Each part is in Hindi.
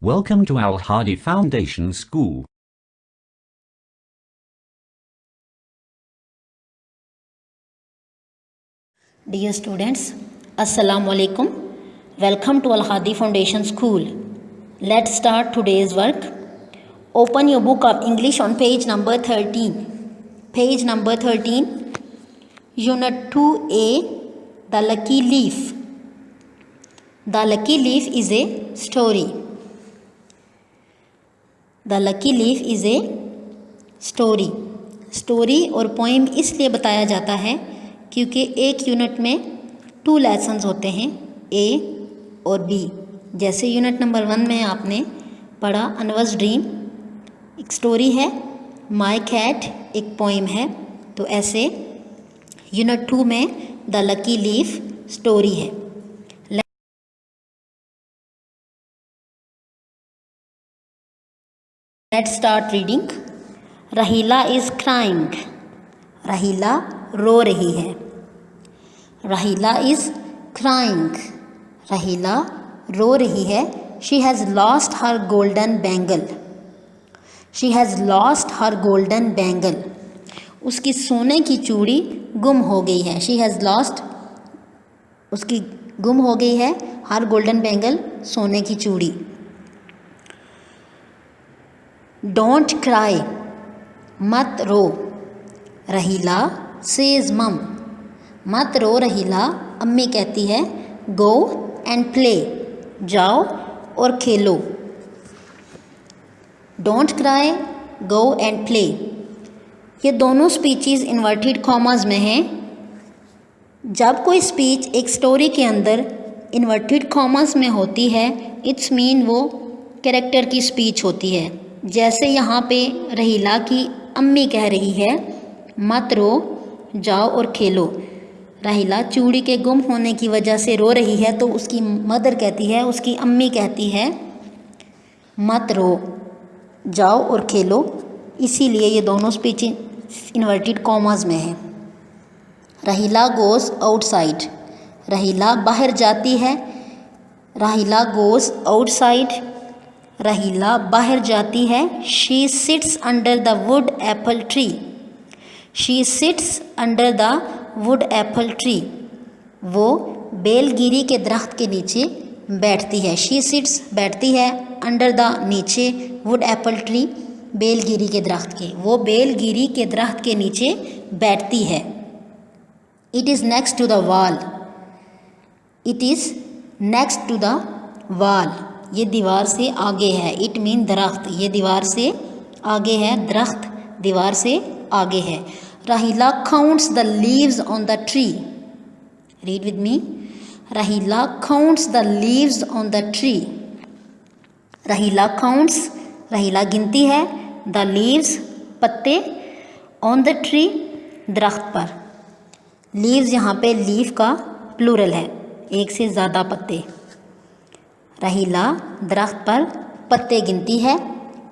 Welcome to Al Hadi Foundation School. Dear students, Assalamu alaikum. Welcome to Al Hadi Foundation School. Let's start today's work. Open your book of English on page number 13. Page number 13, Unit 2A, The Lucky Leaf. The Lucky Leaf is a story. The Lucky Leaf is a story. Story और पोइम इसलिए बताया जाता है क्योंकि एक यूनिट में 2 लेसन्स होते हैं, ए और बी। जैसे यूनिट नंबर 1 में आपने पढ़ा अनवर्स ड्रीम, एक स्टोरी है, माय कैट एक पोइम है, तो ऐसे यूनिट 2 में द लकी लीफ स्टोरी है। Let's start reading. Raheela is crying. Raheela रो रही है। Raheela is crying. रहीला रो रही है। She has lost her golden bangle. She has lost her golden bangle. उसकी सोने की चूड़ी गुम हो गई है। शी हैज़ लॉस्ट, उसकी गुम हो गई है, हर गोल्डन बैंगल सोने की चूड़ी। डोंट क्राई, मत रो। रहीला सेज मम। मत रो रहीला, अम्मी कहती है। गो एंड प्ले, जाओ और खेलो। Don't cry, go and play, ये दोनों स्पीचेस इन्वर्टेड कॉमास में हैं। जब कोई स्पीच एक स्टोरी के अंदर इन्वर्टेड कॉमास में होती है, इट्स मीन वो कैरेक्टर की स्पीच होती है। जैसे यहाँ पे रहीला की अम्मी कह रही है मत रो, जाओ और खेलो। रहीला चूड़ी के गुम होने की वजह से रो रही है, तो उसकी मदर कहती है, उसकी अम्मी कहती है मत रो, जाओ और खेलो। इसीलिए ये दोनों स्पीच इन्वर्टेड कॉमास में है। रहीला गोज़ आउटसाइड। रहीला बाहर जाती है। रहीला गोज़ आउटसाइड, रहीला बाहर जाती है। She seats under the wood apple tree. She seats under the wood apple tree, वो बेलगिरी के दरख्त के नीचे बैठती है। शी सिट्स बैठती है, अंडर द नीचे, वुड एप्पल ट्री बेलगिरी के दरख्त के, वो बेलगिरी के दरख्त के नीचे बैठती है। It is next to the wall. It is next to the wall, ये दीवार से आगे है। इट मीन दरख्त, ये दीवार से आगे है, दरख्त दीवार से आगे है। Raheela counts the leaves on the tree. Read with me. Raheela counts the leaves on the tree. Raheela counts, Raheela गिनती है, द लीव्स पत्ते, ऑन द ट्री दरख्त पर। लीव्स यहाँ पे लीफ का प्लूरल है, एक से ज़्यादा पत्ते। रहीला दरख्त पर पत्ते गिनती है।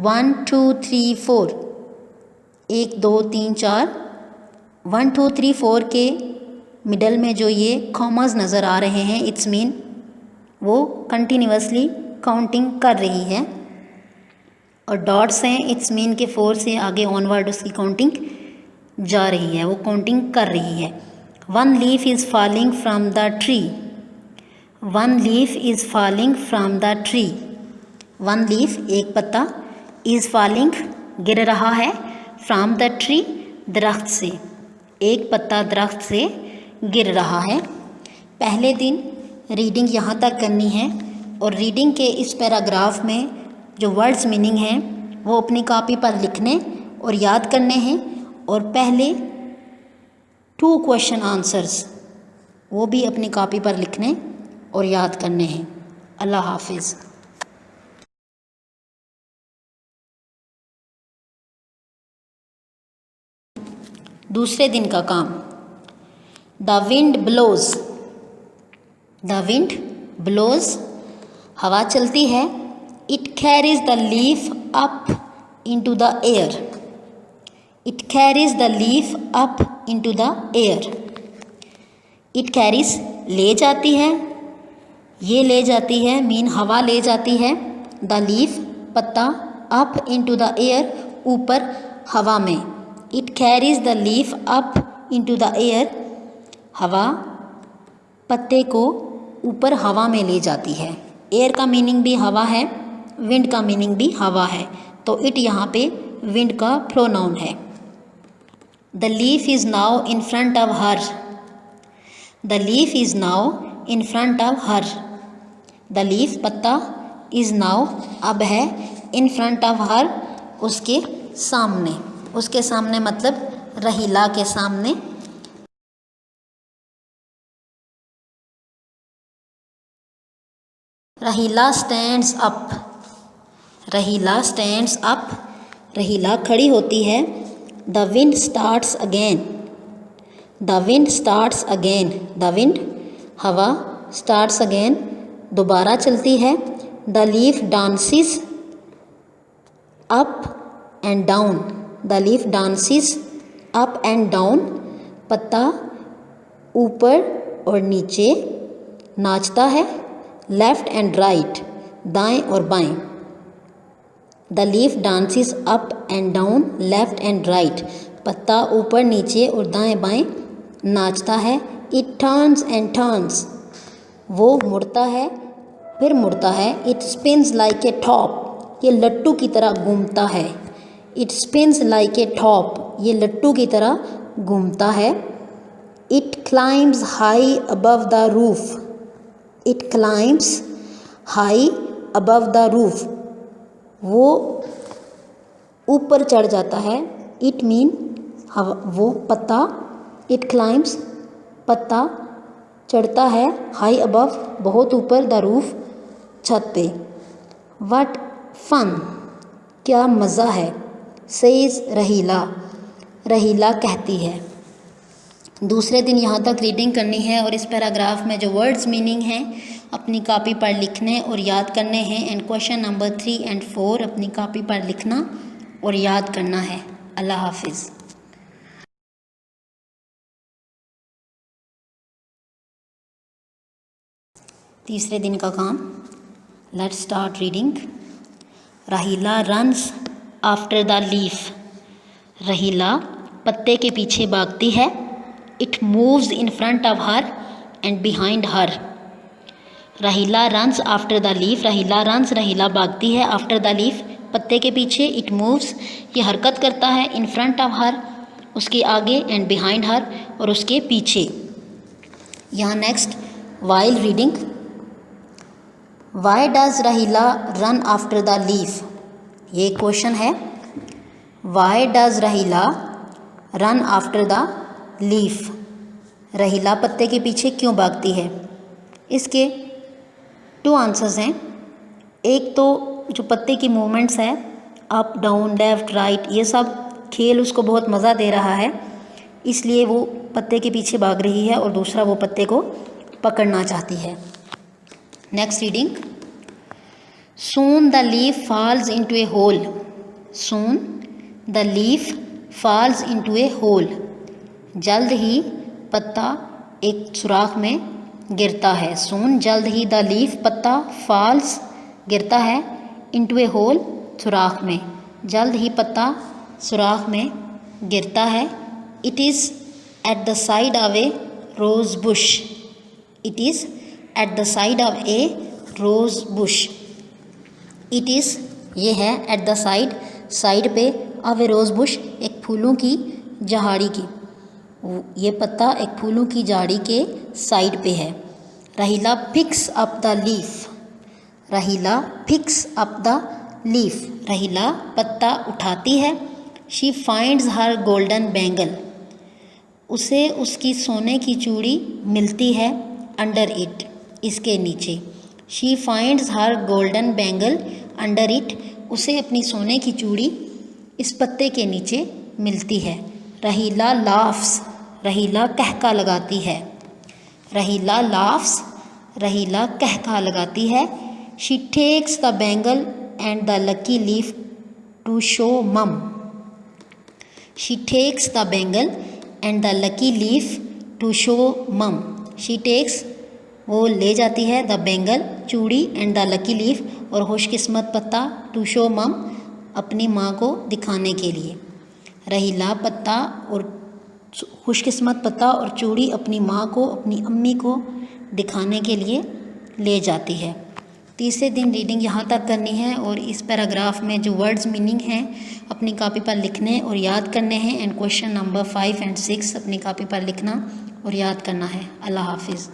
1 2 3 4, 1 2 3 4, 1 2 3 4 के मिडल में जो ये कॉमास नज़र आ रहे हैं, इट्स मीन वो कंटिन्यूसली काउंटिंग कर रही है। और डॉट्स हैं, इट्स मीन के 4 से आगे ऑनवर्ड उसकी काउंटिंग जा रही है, वो काउंटिंग कर रही है। 1 leaf is falling from the tree. 1 leaf is falling from the tree. 1 leaf एक पत्ता, इज़ फॉलिंग गिर रहा है, फ्रॉम द ट्री दरख्त से, एक पत्ता दरख्त से गिर रहा है। पहले दिन रीडिंग यहाँ तक करनी है और रीडिंग के इस पैराग्राफ में जो वर्ड्स मीनिंग हैं वो अपनी कॉपी पर लिखने और याद करने हैं। और पहले 2 क्वेश्चन आंसर्स वो भी अपनी कॉपी पर लिखने और याद करने हैं। अल्लाह हाफिज़। दूसरे दिन का काम। The wind blows. The wind blows, हवा चलती है। It carries the leaf up into the air. It carries the leaf up into the air. It carries ले जाती है, ये ले जाती है मीन हवा ले जाती है। द लीफ पत्ता, अप इनटू द एयर ऊपर हवा में, it carries the leaf up into the air, हवा पत्ते को ऊपर हवा में ले जाती है। एयर का मीनिंग भी हवा है, विंड का मीनिंग भी हवा है, तो इट यहाँ पे विंड का प्रोनाउन है। The leaf is now in front of her, the leaf is now in front of her, the leaf पत्ता, इज़ नाउ अब है, इन फ्रंट ऑफ हर उसके सामने, उसके सामने मतलब रहीला के सामने। रहीला स्टैंड्स अप, रहीला स्टैंड्स अप, रहीला खड़ी होती है। The wind starts again, the wind starts again, the wind हवा, स्टार्ट्स अगेन दोबारा चलती है। The leaf dances up and down, the leaf dances up and down, पत्ता ऊपर और नीचे नाचता है। लेफ्ट एंड राइट, दाएं और बाएं, the leaf dances up and down left and right, पत्ता ऊपर नीचे और दाएं बाएं नाचता है। इट टर्न्स एंड टर्न्स, वो मुड़ता है फिर मुड़ता है। It spins like a top, ये लट्टू की तरह घूमता है। It spins like a top, ये लट्टू की तरह घूमता है। It climbs high above the roof, it climbs high above the roof, वो ऊपर चढ़ जाता है। इट मीन वो पत्ता, इट क्लाइम्स पत्ता चढ़ता है, हाई अबव बहुत ऊपर, द रूफ छत पे। व्हाट फन, क्या मज़ा है। सेज रहीला, रहीला कहती है। दूसरे दिन यहाँ तक रीडिंग करनी है और इस पैराग्राफ में जो वर्ड्स मीनिंग हैं अपनी कॉपी पर लिखने और याद करने हैं। एंड क्वेश्चन नंबर 3 और 4 अपनी कॉपी पर लिखना और याद करना है। अल्लाह हाफिज़। तीसरे दिन का काम, let's start reading. Raheela runs after the leaf, Raheela पत्ते के पीछे भागती है। It moves in front of her and behind her, Raheela runs after the leaf, Raheela runs Raheela भागती है, आफ्टर द लीफ पत्ते के पीछे। इट मूव्स ये हरकत करता है, इन फ्रंट ऑफ हर उसके आगे, एंड बिहाइंड हर और उसके पीछे। यहाँ next while reading. Why does Raheela run after the leaf, ये क्वेश्चन है। Why does Raheela run after the leaf, Raheela पत्ते के पीछे क्यों भागती है। इसके 2 आंसर्स हैं। एक तो जो पत्ते की मूवमेंट्स है, अप डाउन लेफ़्ट राइट, ये सब खेल उसको बहुत मज़ा दे रहा है, इसलिए वो पत्ते के पीछे भाग रही है। और दूसरा वो पत्ते को पकड़ना चाहती है। Next reading. Soon the leaf falls into a hole, soon the leaf falls into a hole, जल्द ही पत्ता एक सुराख में गिरता है। सून जल्द ही, द लीफ पत्ता, फॉल्स गिरता है, इनटू ए होल सुराख में, जल्द ही पत्ता सुराख में गिरता है। It is at the side of a rose bush, it is at the side of a rose bush, it is ये है एट द साइड, साइड पे, ऑफ ए रोज़ बुश एक फूलों की झाड़ी की, ये पत्ता एक फूलों की झाड़ी के साइड पे है। Raheela picks up the leaf, Raheela picks up the leaf, Raheela पत्ता उठाती है। She finds her golden bangle, उसे उसकी सोने की चूड़ी मिलती है। अंडर इट, इसके नीचे। She finds her golden bangle under it, उसे अपनी सोने की चूड़ी इस पत्ते के नीचे मिलती है। रहीला लाफ्स, रहीला कहका लगाती है। रहीला लाफ्स, रहीला कहका लगाती है। She takes the bangle and the lucky leaf to show mum, she takes the bangle and the lucky leaf to show mum, she takes वो ले जाती है द बेंगल चूड़ी एंड द लकी लीफ और खुशकिस्मत पत्ता टू शो मम अपनी माँ को दिखाने के लिए। रहीला पत्ता और खुशकिस्मत पत्ता और चूड़ी अपनी माँ को अपनी अम्मी को दिखाने के लिए ले जाती है। तीसरे दिन रीडिंग यहाँ तक करनी है और इस पैराग्राफ में जो वर्ड्स मीनिंग हैं अपनी कॉपी पर लिखने और याद करने हैं एंड क्वेश्चन नंबर 5 एंड 6 अपनी कॉपी पर लिखना और याद करना है। अल्लाह हाफिज़।